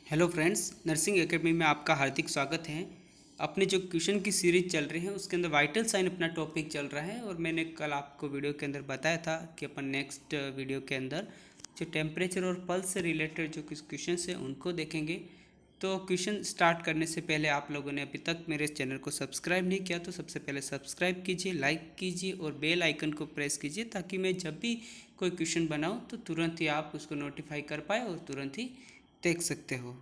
Hello friends, nursing academy में आपका हार्दिक स्वागत है। अपने जो क्वेश्चन की सीरीज चल रही है उसके अंदर वाइटल साइन अपना टॉपिक चल रहा है और मैंने कल आपको वीडियो के अंदर बताया था कि अपन नेक्स्ट वीडियो के अंदर जो टेम्परेचर और पल्स से रिलेटेड जो कुछ क्वेश्चन हैं उनको देखेंगे। तो क्वेश्चन स्टार्ट करने से पहले आप लोगों ने अभी तक मेरे चैनल को सब्सक्राइब नहीं किया तो सबसे पहले सब्सक्राइब कीजिए, लाइक कीजिए और बेल आइकन को प्रेस कीजिए ताकि मैं जब भी कोई क्वेश्चन बनाऊँ तो तुरंत ही आप उसको नोटिफाई कर पाए और तुरंत ही देख सकते हो।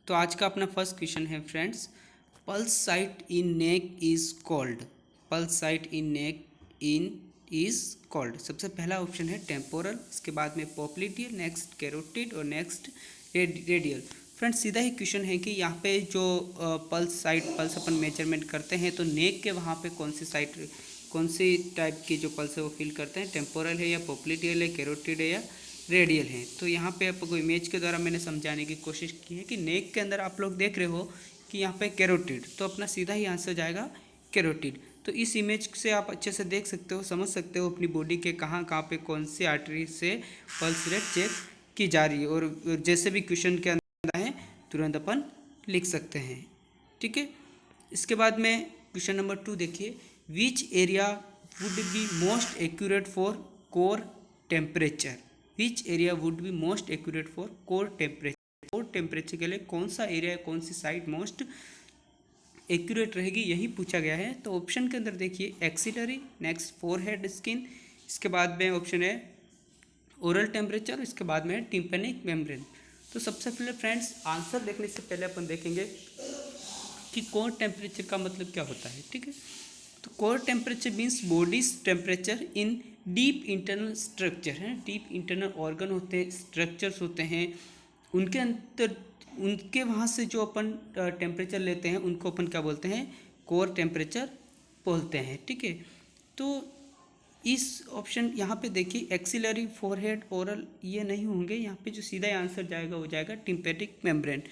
तो आज का अपना फर्स्ट क्वेश्चन है friends, pulse site in neck is called. Pulse site in neck in is called. सबसे पहला ऑप्शन है टेम्पोरल, इसके बाद में पोप्लिटियल, नेक्स्ट कैरोटिड और नेक्स्ट रेडियल। फ्रेंड्स सीधा ही क्वेश्चन है कि यहाँ पे जो पल्स अपन मेजरमेंट करते हैं तो नेक के वहाँ पे कौन सी साइट, कौन सी टाइप की जो पल्स है वो फील करते हैं, टेम्पोरल है या पोप्लिटियल है, कैरोटिड है या रेडियल है। तो यहाँ पे आपको इमेज के द्वारा मैंने समझाने की कोशिश की है कि नेक के अंदर आप लोग देख रहे हो कि यहाँ पे कैरोटिड, तो अपना सीधा ही आंसर जाएगा कैरोटिड। तो इस इमेज से आप अच्छे से देख सकते हो, समझ सकते हो अपनी बॉडी के कहाँ कहाँ पे कौन सी आर्टरी से पल्स रेट चेक की जा रही है और जैसे भी क्वेश्चन के अंदर है तुरंत अपन लिख सकते हैं। ठीक है, इसके बाद में क्वेश्चन नंबर 2 देखिए, which area would be most accurate for core temperature. Which area would be most accurate for core temperature. Core temperature के लिए कौन सा एरिया, कौन सी साइड मोस्ट एक्यूरेट रहेगी, यही पूछा गया है। तो ऑप्शन के अंदर देखिए एक्सिलरी, नेक्स्ट फोरहेड स्किन, इसके बाद में ऑप्शन है ओरल टेम्परेचर, इसके बाद में टिम्पेनिक मेम्ब्रेन। तो सबसे पहले फ्रेंड्स आंसर देखने से पहले अपन देखेंगे कि कोर टेम्परेचर का मतलब क्या होता है। ठीक है, तो core temperature means bodies temperature in deep internal structure है। डीप इंटरनल ऑर्गन होते हैं, स्ट्रक्चर्स होते हैं, उनके अंदर उनके वहाँ से जो अपन टेम्परेचर लेते हैं उनको अपन क्या बोलते हैं, कोर टेम्परेचर बोलते हैं। ठीक है, तो इस ऑप्शन यहाँ पे देखिए एक्सिलरी, फोरहेड, ओरल ये नहीं होंगे, यहाँ पे जो सीधा आंसर जाएगा वो जाएगा टिम्पेटिक मेम्ब्रेन।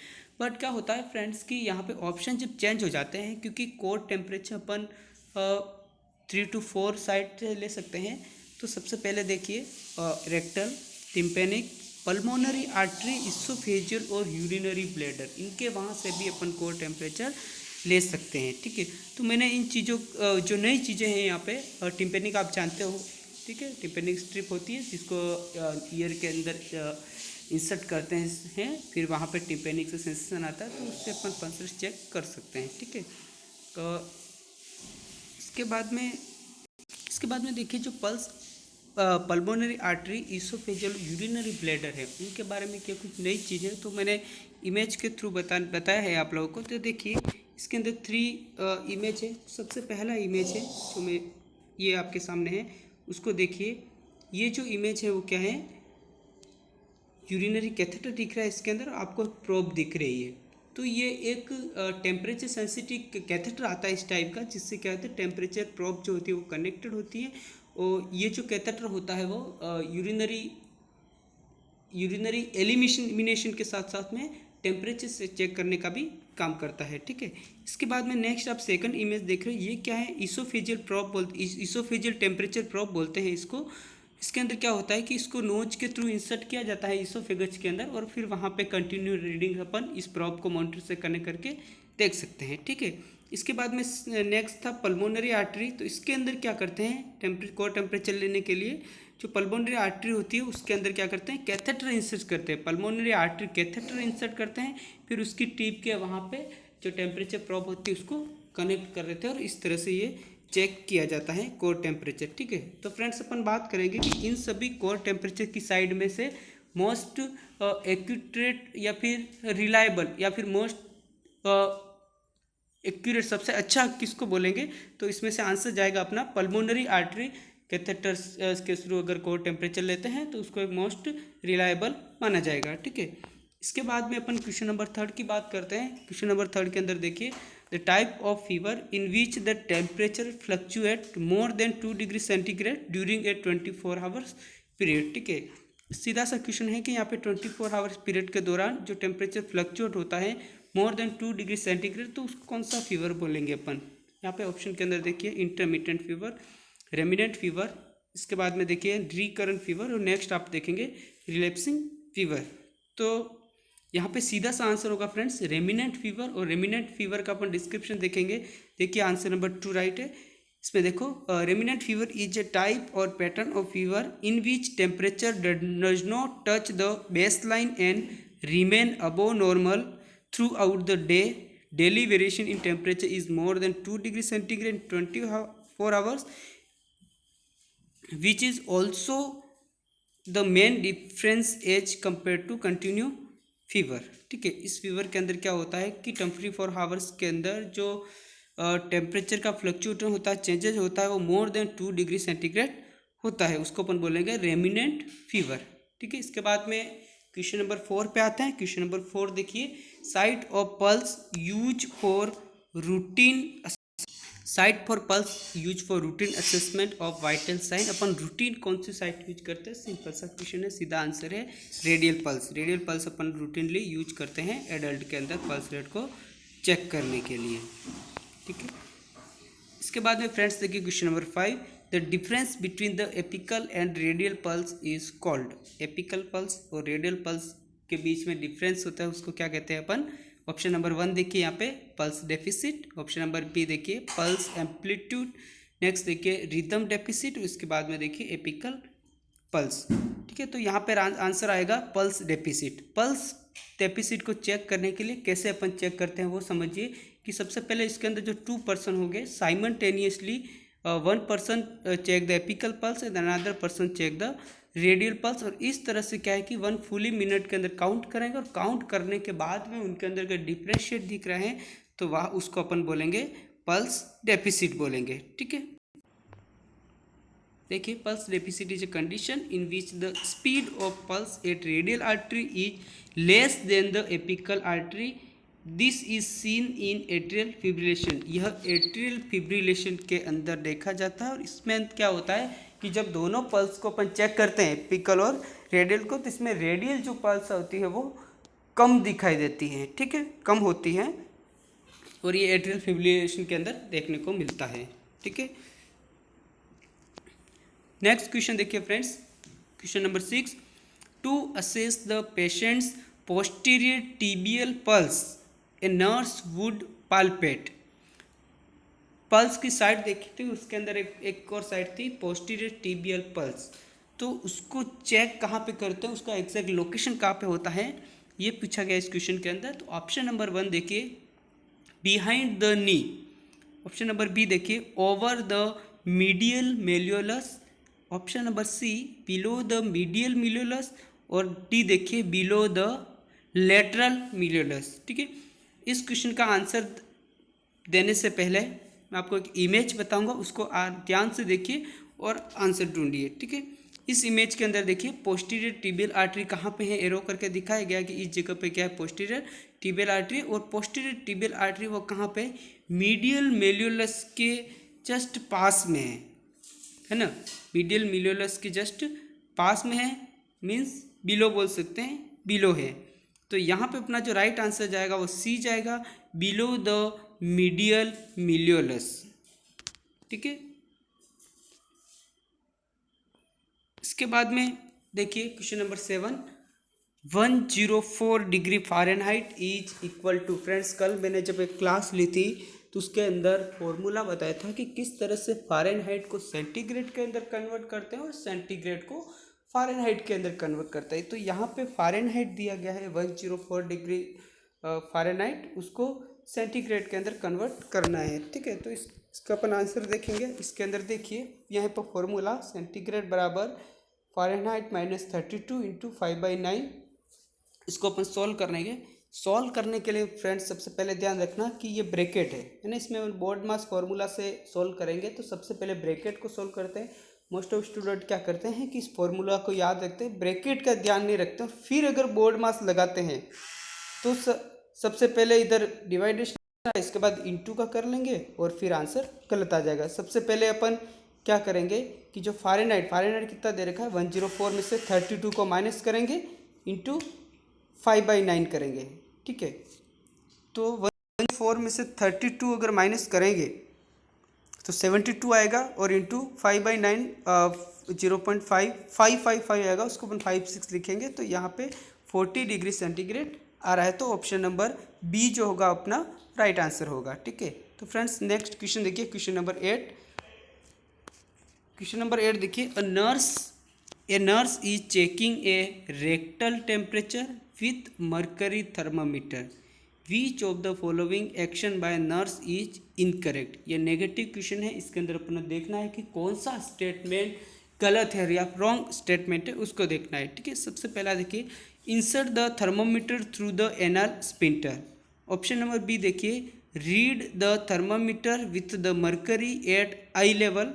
बट क्या होता है फ्रेंड्स कि यहाँ पे ऑप्शन जब चेंज हो जाते हैं, क्योंकि core temperature upon 3 to 4 side से ले सकते हैं। तो सबसे पहले देखिए rectal, tympanic, pulmonary artery, oesophageal और यूरिनरी ब्लैडर, इनके वहाँ से भी अपन कोर टेम्परेचर ले सकते हैं। ठीक है, तो मैंने इन चीज़ों जो नई चीज़ें हैं यहाँ पे, टिम्पेनिक आप जानते हो। ठीक है, टिम्पेनिक स्ट्रिप होती है जिसको ईयर के अंदर इंसर्ट करते हैं, फिर वहाँ पे टिम्पेनिक से सेंसेशन आता है तो उससे अपन पल्स चेक कर सकते हैं। ठीक है, तो इसके बाद में देखिए जो pulmonary artery, oesophageal, urinary bladder है, उनके बारे में क्या कुछ नई चीज़ें तो मैंने इमेज के थ्रू बताया है आप लोगों को। तो देखिए इसके अंदर 3 इमेज है। सबसे पहला इमेज है जो मैं ये आपके सामने है, उसको देखिए। ये जो इमेज है वो क्या है, यूरिनरी कैथेटर दिख रहा है, इसके अंदर आपको प्रोब दिख रही है। तो ये एक टेम्परेचर सेंसिटिव कैथेटर आता है इस टाइप का, जिससे क्या होता है टेम्परेचर प्रोब जो होती है वो कनेक्टेड होती है और ये जो कैथेटर होता है वो यूरिनरी एलिमिनेशन के साथ साथ में टेम्परेचर से चेक करने का भी काम करता है। ठीक है, इसके बाद में नेक्स्ट आप सेकंड इमेज देख रहे हो, ये क्या है, oesophageal probe oesophageal temperature probe बोलते हैं इसको। इसके अंदर क्या होता है कि इसको नोज के थ्रू इंसर्ट किया जाता है इसोफेगस के अंदर और फिर वहाँ पे कंटिन्यू रीडिंग अपन इस प्रोब को मॉनिटर से कनेक्ट करके देख सकते हैं। ठीक है, इसके बाद में नेक्स्ट था पल्मोनरी आर्टरी। तो इसके अंदर क्या करते हैं, कोर टेम्परेचर लेने के लिए जो पल्मोनरी आर्टरी होती है उसके अंदर क्या करते हैं, कैथेटर इंसर्ट करते हैं। पल्मोनरी आर्टरी कैथेटर इंसर्ट करते हैं, फिर उसकी टिप के वहाँ पे जो टेम्परेचर प्रोब होती है उसको कनेक्ट कर देते हैं और इस तरह से ये चेक किया जाता है कोर टेम्परेचर। ठीक है, तो फ्रेंड्स अपन बात करेंगे कि इन सभी कोर टेम्परेचर की साइड में से मोस्ट एक्यूरेट या फिर रिलायबल या फिर मोस्ट एक्यूरेट सबसे अच्छा किसको बोलेंगे, तो इसमें से आंसर जाएगा अपना पल्मोनरी आर्टरी कैथेटर्स के थ्रू अगर कोर टेम्परेचर लेते हैं तो उसको एक मोस्ट रिलायबल माना जाएगा। ठीक है, इसके बाद में अपन क्वेश्चन नंबर 3 की बात करते हैं। क्वेश्चन नंबर 3 के अंदर देखिए, the type of fever in which the temperature fluctuate more than 2 degree centigrade during a 24 hours period. ठीक है, सीधा सा क्वेश्चन है कि यहाँ पे 24 आवर्स पीरियड के दौरान जो टेम्परेचर फ्लक्चुएट होता है मोर देन 2 डिग्री सेंटीग्रेड, तो उसको कौन सा फीवर बोलेंगे अपन। यहाँ पे ऑप्शन के अंदर देखिए इंटरमिटेंट फीवर, रेमिनेंट फीवर, इसके बाद में देखिए रिकरेंट फीवर और नेक्स्ट आप देखेंगे रिलैप्सिंग फीवर। तो यहाँ पे सीधा सा आंसर होगा फ्रेंड्स रेमिनेंट फीवर, और रेमिनेंट फीवर का अपन डिस्क्रिप्शन देखेंगे। देखिए आंसर नंबर 2 राइट है। इसमें देखो remittent fever is a type or pattern of fever in which temperature does not touch the base line and remain above normal throughout the day. Daily variation in temperature is more than 2 degree centigrade in 24 hours which is also the main difference as compare to continue fever. ठीक है, इस fever के अंदर क्या होता है कि 24 hours के अंदर जो टेम्परेचर का फ्लक्चुएशन होता है, चेंजेज होता है, वो मोर देन 2 डिग्री सेंटीग्रेड होता है, उसको अपन बोलेंगे रेमिनेंट फीवर। ठीक है, इसके बाद में क्वेश्चन नंबर 4 पे आते हैं। क्वेश्चन नंबर 4 देखिए, site of pulse use for routine site for pulse use for routine assessment of vital sign. अपन रूटीन कौन सी साइट यूज करते हैं? सिंपल सा क्वेश्चन है, सीधा आंसर है रेडियल पल्स। रेडियल पल्स अपन रूटीनली यूज करते हैं एडल्ट के अंदर पल्स रेट को चेक करने के लिए। ठीक है, इसके बाद में फ्रेंड्स देखिए question number 5, the difference between the apical and radial pulse is called. Apical pulse और रेडियल पल्स के बीच में डिफरेंस होता है, उसको क्या कहते हैं अपन? ऑप्शन नंबर 1 देखिए यहाँ पे pulse deficit, option number B देखिए पल्स एम्पलीट्यूड, नेक्स्ट देखिए रिदम डेफिसिट, उसके बाद में देखिए एपिकल पल्स। ठीक है, तो यहाँ पर आंसर आएगा पल्स डेफिसिट। पल्स डेफिसिट को चेक करने के लिए कैसे अपन चेक करते हैं वो समझिए कि सबसे पहले इसके अंदर जो 2 पर्सन हो गए simultaneously, 1 person check the apical pulse and another person check the radial pulse, और इस तरह से क्या है कि 1 फुली मिनट के अंदर काउंट करेंगे, और काउंट करने के बाद में उनके अंदर का डिफरेंशिएट दिख रहे हैं तो वह उसको अपन बोलेंगे पल्स डेफिसिट बोलेंगे। ठीक है, देखिए pulse deficit is a condition in which the speed of pulse eight radial artery is less than the apical artery. This is seen in atrial fibrillation. यह एट्रियल फिब्रिलेशन के अंदर देखा जाता है, और इसमें क्या होता है कि जब दोनों पल्स को अपन चेक करते हैं एपिकल और रेडियल को, तो इसमें रेडियल जो पल्स होती है वो कम दिखाई देती है। ठीक है, कम होती है, और ये एट्रियल फिब्रिलेशन के अंदर देखने को मिलता है। ठीक है, नेक्स्ट क्वेश्चन देखिए friends, question number 6, to assess the patient's posterior tibial pulse a nurse would palpate. Pulse की साइड देखी थी, उसके अंदर एक और साइड थी पोस्टीरियर टिबियल पल्स, तो उसको चेक कहाँ पे करते हैं, उसका एग्जैक्ट लोकेशन कहाँ पे होता है, ये पूछा गया इस क्वेश्चन के अंदर। तो ऑप्शन नंबर 1 देखिए behind the knee, option number B देखिए over the medial malleolus, option number C below the medial malleolus, और डी देखिए बिलो द लेटरल मिलियोलस। ठीक है, इस क्वेश्चन का आंसर देने से पहले मैं आपको एक इमेज बताऊंगा, उसको ध्यान से देखिए और आंसर ढूंढिए। ठीक है, इस इमेज के अंदर देखिए पोस्टीरियर टिबियल आर्टरी कहाँ पे है, एरो करके दिखाया गया कि इस जगह पे क्या है पोस्टीरियर टिबियल आर्टरी, और पोस्टीरियर टिबियल आर्टरी वो कहाँ पे मीडियल मेल्योलस के जस्ट पास में है ना, मीडियल मिलियोलस के जस्ट पास में है, मीन्स बिलो बोल सकते हैं, बिलो है। तो यहाँ पे अपना जो राइट आंसर जाएगा वो सी जाएगा, बिलो द मीडियल मिलियोलस। ठीक है, इसके बाद में देखिए question number 7, 104 degree Fahrenheit is equal to. Friends कल मैंने जब एक क्लास ली थी तो उसके अंदर फॉर्मूला बताया था कि किस तरह से फ़ारेनहाइट को सेंटीग्रेड के अंदर कन्वर्ट करते हैं और सेंटीग्रेड को फ़ारेनहाइट के अंदर कन्वर्ट करता है। तो यहाँ पे फ़ारेनहाइट दिया गया है 104 डिग्री फ़ारेनहाइट, उसको सेंटीग्रेड के अंदर कन्वर्ट करना है। ठीक है, तो इसका अपन आंसर देखेंगे। इसके अंदर देखिए यहाँ पर फॉर्मूला सेंटीग्रेड बराबर फ़ारेनहाइट -32 इंटू 5/9, इसको अपन सॉल्व करने के लिए फ्रेंड्स सबसे पहले ध्यान रखना कि ये ब्रैकेट है ना, इसमें बोर्ड मास फॉर्मूला से सॉल्व करेंगे। तो सबसे पहले ब्रैकेट को सॉल्व करते हैं। मोस्ट ऑफ स्टूडेंट क्या करते हैं कि इस फॉर्मूला को याद रखते हैं, ब्रैकेट का ध्यान नहीं रखते, फिर अगर बोर्ड मास लगाते हैं तो सबसे पहले इधर डिवाइडेशन, इसके बाद इंटू का कर लेंगे और फिर आंसर गलत आ जाएगा। सबसे पहले अपन क्या करेंगे कि जो फ़ारेनहाइट कितना दे रखा है 104 में से 32 को माइनस करेंगे, इंटू 5/9 करेंगे। ठीक है, तो 104 में से 32 अगर माइनस करेंगे तो 72 आएगा, और इंटू 5/9 0.555 आएगा, उसको अपन 56 लिखेंगे। तो यहाँ पे 40 डिग्री सेंटीग्रेड आ रहा है तो ऑप्शन नंबर बी जो होगा अपना राइट आंसर होगा। ठीक है, तो फ्रेंड्स नेक्स्ट क्वेश्चन देखिए, क्वेश्चन नंबर 8। क्वेश्चन नंबर 8 देखिए, a nurse is checking A rectal temperature with mercury thermometer, which of the following action by nurse is incorrect. ये नेगेटिव क्वेश्चन है, इसके अंदर अपना देखना है कि कौन सा स्टेटमेंट गलत है या रॉन्ग स्टेटमेंट है, उसको देखना है। ठीक है, सबसे पहला देखिए, insert the thermometer through the anal sphincter. Option number B देखिए, read the thermometer with the mercury at eye level.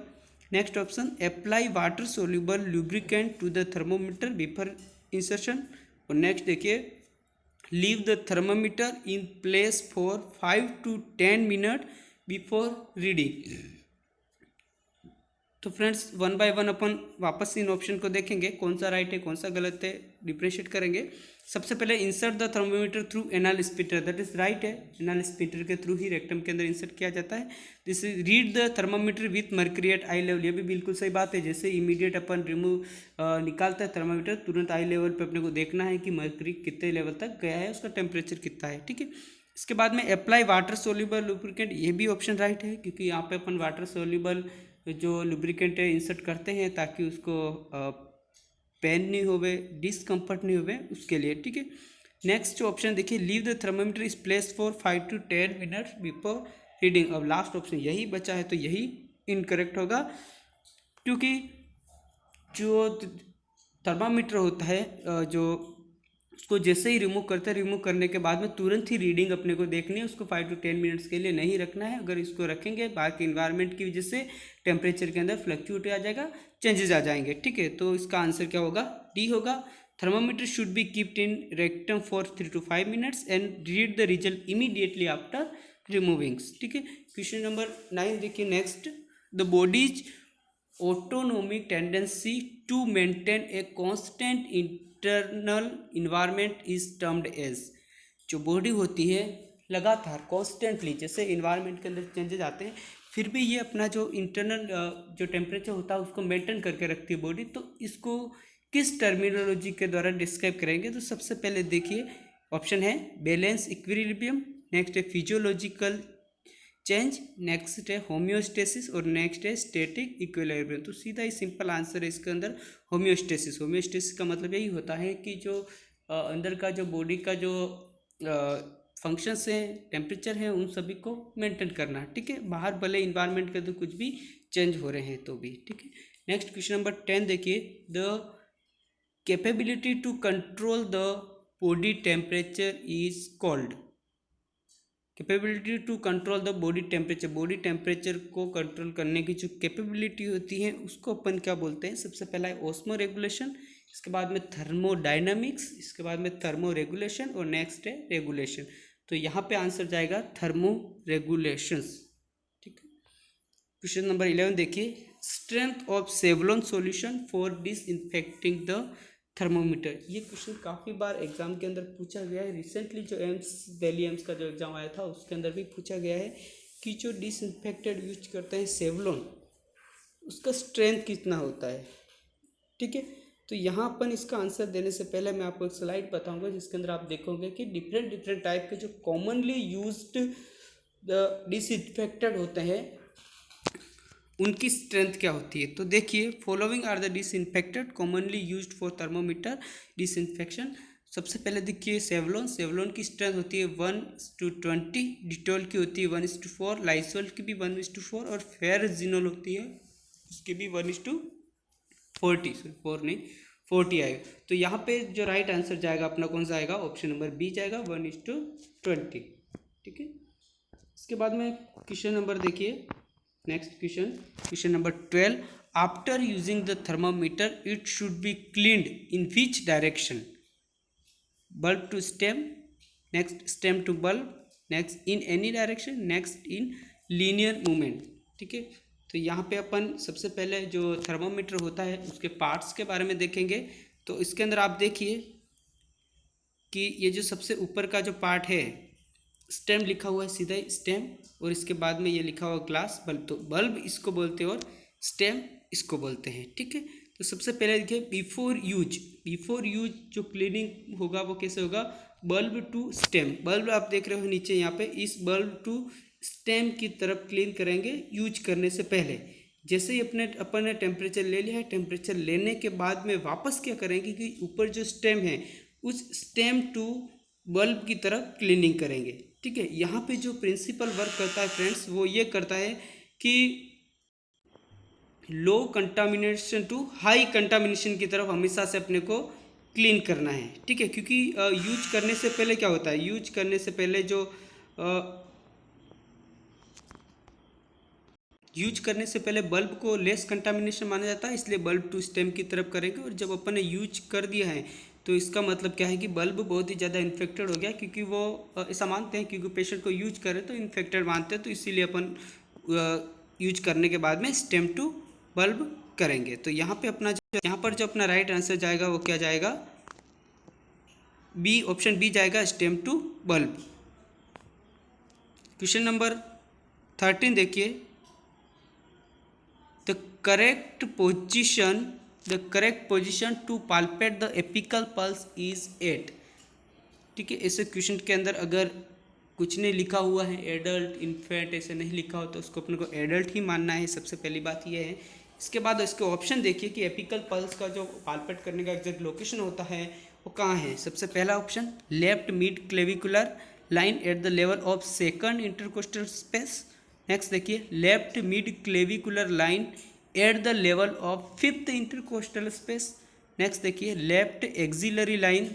Next option, apply water soluble lubricant to the thermometer before insertion. और नेक्स्ट देखिए, leave the thermometer in place for 5 to 10 minute before reading. तो friends one by one अपन वापस इन option को देखेंगे, कौन सा राइट है कौन सा गलत है, डिफ्रेंशिएट करेंगे। सबसे पहले insert the thermometer through anal sphincter, that is right है, एनल स्पिंटर के थ्रू ही रेक्टम के अंदर इंसर्ट किया जाता है। This is read the thermometer with mercury at eye level, ये भी बिल्कुल सही बात है। जैसे इमीडिएट अपन निकालता है थर्मोमीटर, तुरंत आई लेवल पे अपने को देखना है कि मर्करी कितने लेवल तक गया है, उसका टेम्परेचर कितना है। ठीक है, इसके बाद में अप्लाई वाटर सोल्यूबल लुब्रिकेंट, ये भी ऑप्शन राइट है, क्योंकि यहाँ पे अपन वाटर सोल्यूबल जो लुब्रिकेंट है इंसर्ट करते हैं ताकि उसको पेन नहीं होवे, डिस्कम्फर्ट नहीं होवे, उसके लिए। ठीक है, नेक्स्ट ऑप्शन देखिए, leave the thermometer is place for 5 to 10 minutes before reading. अब लास्ट ऑप्शन यही बचा है, तो यही इनकरेक्ट होगा, क्योंकि जो थर्मामीटर होता है जो उसको जैसे ही रिमूव करते हैं, रिमूव करने के बाद में तुरंत ही रीडिंग अपने को देखनी है, उसको 5 to 10 मिनट्स के लिए नहीं रखना है। अगर इसको रखेंगे बाहर के इन्वायरमेंट की वजह से टेम्परेचर के अंदर फ्लक्चुएट आ जाएगा, चेंजेस आ जाएंगे। ठीक है, तो इसका आंसर क्या होगा, डी होगा। Thermometer should be kept in rectum for 3 to 5 minutes and read the result immediately after removing. ठीक है, क्वेश्चन नंबर 9 देखिए, next, the body's autonomic tendency to maintain a constant internal environment is termed as। जो body होती है लगातार constantly, जैसे environment के अंदर चेंजेस आते हैं फिर भी ये अपना जो इंटरनल जो टेम्परेचर होता है उसको मेंटेन करके रखती है बॉडी, तो इसको किस टर्मिनोलॉजी के द्वारा डिस्क्राइब करेंगे। तो सबसे पहले देखिए ऑप्शन है बैलेंस इक्विलिब्रियम, नेक्स्ट है फिजियोलॉजिकल चेंज, नेक्स्ट है होम्योस्टेसिस और नेक्स्ट है स्टैटिक इक्विलिब्रियम। तो सीधा ही सिंपल आंसर है इसके अंदर होम्योस्टेसिस। होम्योस्टेसिस का मतलब यही होता है कि जो अंदर का जो बॉडी का जो फंक्शंस हैं, टेम्परेचर है, उन सभी को मेंटेन करना। ठीक है, बाहर भले इन्वायरमेंट के तो कुछ भी चेंज हो रहे हैं तो भी। ठीक है, नेक्स्ट क्वेश्चन नंबर 10 देखिए, the capability to control the body temperature is called. Capability to control the body temperature, body temperature को कंट्रोल करने की जो कैपेबिलिटी होती है उसको अपन क्या बोलते हैं। सबसे पहला है ऑस्मो रेगुलेशन, इसके बाद में थर्मोडायनामिक्स, इसके बाद में थर्मो रेगुलेशन और नेक्स्ट है रेगुलेशन। तो यहाँ पे आंसर जाएगा थर्मो रेगुलेशंस। ठीक है, क्वेश्चन नंबर 11 देखिए, strength of Savlon solution for disinfecting the thermometer. ये क्वेश्चन काफ़ी बार एग्जाम के अंदर पूछा गया है। रिसेंटली जो एम्स दिल्ली एम्स का जो एग्ज़ाम आया था उसके अंदर भी पूछा गया है कि जो डिसइंफेक्टेड यूज करते हैं सेवलॉन, उसका स्ट्रेंथ कितना होता है। ठीक है, तो यहाँ अपन इसका आंसर देने से पहले मैं आपको एक स्लाइड बताऊंगा जिसके अंदर आप देखोगे कि डिफरेंट टाइप के जो कॉमनली यूज्ड डिसइंफेक्टेड होते हैं उनकी स्ट्रेंथ क्या होती है। तो देखिए, following are the disinfected commonly used for thermometer disinfection. सबसे पहले देखिए सेवलॉन, सेवलॉन की स्ट्रेंथ होती है 1:20, डिटॉल की होती है 1:4, लाइसोल की भी 1:4 और फेयरजिनोल होती है उसकी भी 1:40 आएगा। तो यहाँ पे जो राइट आंसर जाएगा अपना कौन सा आएगा, ऑप्शन नंबर बी जाएगा 1:20। ठीक है, इसके बाद में क्वेश्चन नंबर देखिए, next question number 12, after using the thermometer it should be cleaned in which direction. Bulb to stem, next stem to bulb, next in any direction, next in linear movement. ठीक है, तो यहाँ पे अपन सबसे पहले जो thermometer होता है उसके पार्ट्स के बारे में देखेंगे। तो इसके अंदर आप देखिए कि ये जो सबसे ऊपर का जो पार्ट है, स्टेम लिखा हुआ है, सीधा ही स्टेम, और इसके बाद में ये लिखा हुआ ग्लास बल्ब, तो बल्ब इसको बोलते हैं और स्टेम इसको बोलते हैं। ठीक है, तो सबसे पहले देखिए बिफोर यूज जो क्लीनिंग होगा वो कैसे होगा, बल्ब टू स्टेम। बल्ब आप देख रहे हो नीचे यहाँ पे, इस बल्ब टू स्टेम की तरफ क्लीन करेंगे यूज करने से पहले। जैसे ही अपन ने टेम्परेचर ले लिया है, टेम्परेचर लेने के बाद में वापस क्या करेंगे कि ऊपर जो स्टेम है उस स्टेम टू बल्ब की तरफ क्लीनिंग करेंगे। ठीक है, यहाँ पे जो प्रिंसिपल वर्क करता है फ्रेंड्स वो ये करता है कि लो कंटामिनेशन टू हाई कंटामिनेशन की तरफ हमेशा से अपने को क्लीन करना है। ठीक है, क्योंकि यूज करने से पहले क्या होता है, यूज करने से पहले जो यूज करने से पहले बल्ब को लेस कंटामिनेशन माना जाता है, इसलिए बल्ब टू स्टेम की तरफ करेंगे। और जब अपन ने यूज कर दिया है तो इसका मतलब क्या है कि बल्ब बहुत ही ज़्यादा इन्फेक्टेड हो गया, क्योंकि वो ऐसा मानते हैं, क्योंकि पेशेंट को यूज करें तो इन्फेक्टेड मानते हैं, तो इसीलिए अपन यूज करने के बाद में स्टेम टू बल्ब करेंगे। तो यहाँ पे अपना यहाँ पर जो अपना राइट आंसर जाएगा वो क्या जाएगा, बी, ऑप्शन बी जाएगा, stem to bulb. Question number 13 देखिए, the correct position to palpate the apical pulse is 8। ठीक है, ऐसे क्वेश्चन के अंदर अगर कुछ नहीं लिखा हुआ है, एडल्ट इन्फेंट ऐसे नहीं लिखा हो, तो उसको अपने को एडल्ट ही मानना है, सबसे पहली बात यह है। इसके बाद इसके ऑप्शन देखिए कि एपिकल पल्स का जो पाल्पेट करने का एग्जैक्ट लोकेशन होता है वो कहाँ है। सबसे पहला option, left mid clavicular line at the level of second intercostal space. Next देखिए, left mid clavicular line at the level of fifth intercostal space. Next देखिए, left axillary line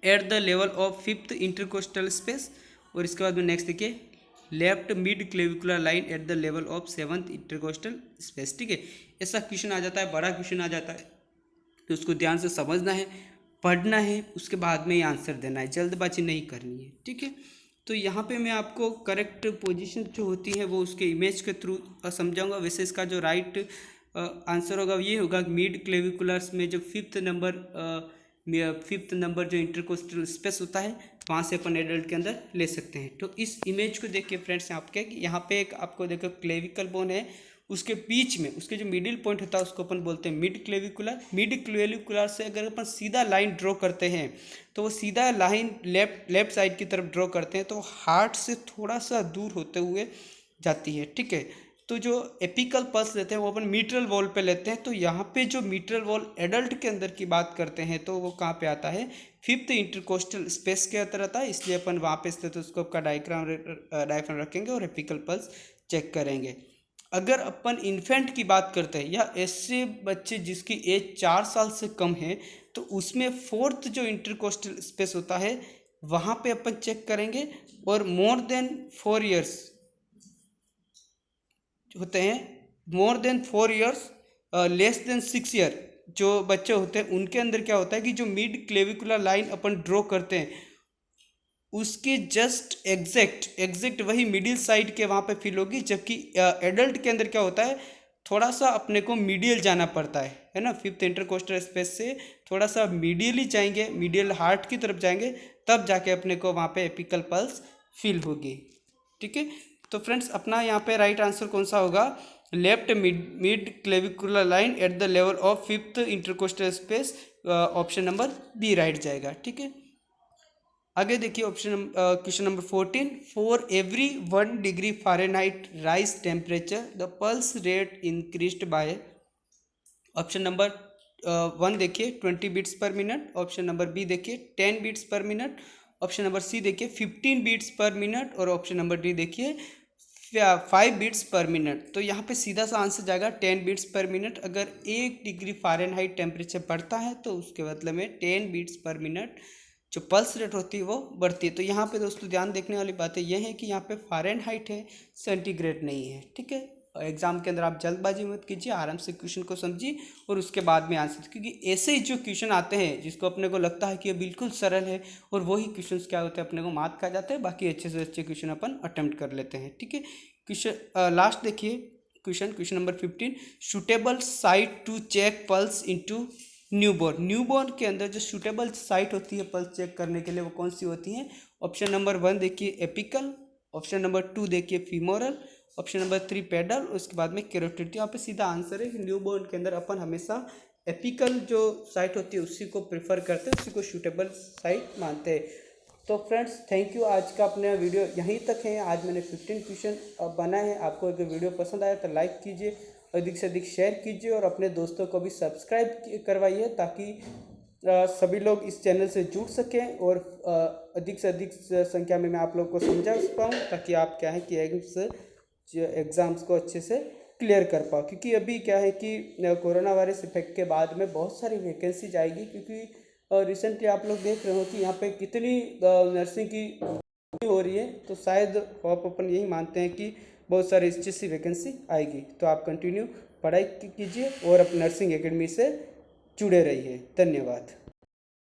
at the level of fifth intercostal space. और इसके बाद में next देखिए, left mid clavicular line at the level of seventh intercostal space. ठीक है, ऐसा question आ जाता है, बड़ा क्वेश्चन आ जाता है, तो उसको ध्यान से समझना है, पढ़ना है, उसके बाद में ही आंसर देना है, जल्दबाजी नहीं करनी है। ठीक है, तो यहाँ पे मैं आपको करेक्ट पोजीशन जो होती है वो उसके इमेज के थ्रू समझाऊंगा। वैसे इसका जो राइट आंसर होगा ये होगा, मिड क्लेविकुलर्स में जो फिफ्थ नंबर जो इंटरकोस्टल स्पेस होता है वहाँ से अपन एडल्ट के अंदर ले सकते हैं। तो इस इमेज को देखिए फ्रेंड्स, यहाँ पे एक आपको देखो क्लेविकल बोन है, उसके बीच में उसके जो मिडिल पॉइंट होता है उसको अपन बोलते हैं मिड क्लेविकुलर। मिड क्लेविकुलर से अगर अपन सीधा लाइन ड्रॉ करते हैं तो वो सीधा लाइन लेफ्ट साइड की तरफ ड्रॉ करते हैं तो हार्ट से थोड़ा सा दूर होते हुए जाती है। ठीक है, तो जो एपिकल पल्स लेते हैं वो अपन मीट्रल वॉल पे लेते हैं। तो यहाँ पे जो मीट्रल वॉल एडल्ट के अंदर की बात करते हैं तो वो कहाँ पे आता है, फिफ्थ इंटरकोस्टल स्पेस के अंदर आता है, इसलिए अपन वहाँ पे स्टेथोस्कोप का डायफ्राम रखेंगे और एपिकल पल्स चेक करेंगे। अगर अपन इन्फेंट की बात करते हैं या ऐसे बच्चे जिसकी एज 4 साल से कम है तो उसमें फोर्थ जो इंटरकोस्टल स्पेस होता है वहाँ पे अपन चेक करेंगे। और मोर देन 4 ईयर्स होते हैं, more than 4 years less than 6 year जो बच्चे होते हैं उनके अंदर क्या होता है कि जो मिड क्लेविकुलर लाइन अपन ड्रॉ करते हैं उसके जस्ट एग्जैक्ट वही मिडिल साइड के वहाँ पे फिल होगी। जबकि एडल्ट के अंदर क्या होता है, थोड़ा सा अपने को मीडियल जाना पड़ता है ना, फिफ्थ इंटरकोस्टल स्पेस से थोड़ा सा मीडियली जाएंगे, मीडियल हार्ट की तरफ जाएंगे, तब जाके अपने को वहाँ पे एपिकल पल्स फील होगी। ठीक है, तो फ्रेंड्स अपना यहाँ पे राइट आंसर कौन सा होगा, left mid clavicular line at the level of fifth intercostal space, option number B right जाएगा। ठीक है, आगे देखिए question number 14, for every 1 degree Fahrenheit rise temperature the pulse rate increased by, option number 1 देखिए 20 beats पर minute, option number B देखिए 10 beats पर minute, option number सी देखिए 15 बीट्स पर मिनट और ऑप्शन नंबर डी देखिए 5 बीट्स पर मिनट। तो यहाँ पे सीधा सा आंसर जाएगा 10 बीट्स पर मिनट। अगर 1 डिग्री फ़ारेनहाइट टेम्परेचर बढ़ता है तो उसके मतलब में 10 बीट्स पर मिनट जो पल्स रेट होती है वो बढ़ती है। तो यहाँ पे दोस्तों ध्यान देखने वाली बात यह है कि यहाँ पे फ़ारेनहाइट है, सेंटीग्रेड नहीं है। ठीक है, एग्जाम के अंदर आप जल्दबाजी मत कीजिए, आराम से क्वेश्चन को समझिए और उसके बाद में आंसर, क्योंकि ऐसे ही जो क्वेश्चन आते हैं जिसको अपने को लगता है कि ये बिल्कुल सरल है और वही क्वेश्चन क्या होते हैं अपने को मार्क खा जाते हैं, बाकी अच्छे से अच्छे क्वेश्चन अपन अटेम्प्ट कर लेते हैं। ठीक है, क्वेश्चन लास्ट देखिए, question number 15, suitable site to check pulse into newborn के अंदर जो सूटेबल साइट होती है पल्स चेक करने के लिए वो कौन सी होती है। ऑप्शन नंबर 1 देखिए एपिकल, ऑप्शन नंबर 2 देखिए फीमोरल, ऑप्शन नंबर 3 पेडल, उसके बाद में कैरोटिड। तो यहाँ पे सीधा आंसर है कि न्यूबॉर्न के अंदर अपन हमेशा एपिकल जो साइट होती है उसी को प्रेफर करते हैं, उसी को सूटेबल साइट मानते हैं। तो फ्रेंड्स थैंक यू, आज का अपना वीडियो यहीं तक है। आज मैंने 15 क्वेश्चन बनाए हैं। आपको अगर वीडियो पसंद आया तो लाइक कीजिए, अधिक से अधिक शेयर कीजिए और अपने दोस्तों को भी सब्सक्राइब करवाइए, ताकि सभी लोग इस चैनल से जुड़ सकें और अधिक से अधिक संख्या में मैं आप लोग को समझा पाऊँ, ताकि आप क्या है कि एग्ज़ाम्स को अच्छे से क्लियर कर पाओ। क्योंकि अभी क्या है कि कोरोना वायरस इफेक्ट के बाद में बहुत सारी वैकेंसीज आएगी, क्योंकि रिसेंटली आप लोग देख रहे हो कि यहाँ पे कितनी नर्सिंग की हो रही है। तो शायद होप अपन यही मानते हैं कि बहुत सारी अच्छी सी वैकेंसी आएगी। तो आप कंटिन्यू पढ़ाई कीजिए और अपनी नर्सिंग एकेडमी से जुड़े रहिए। धन्यवाद।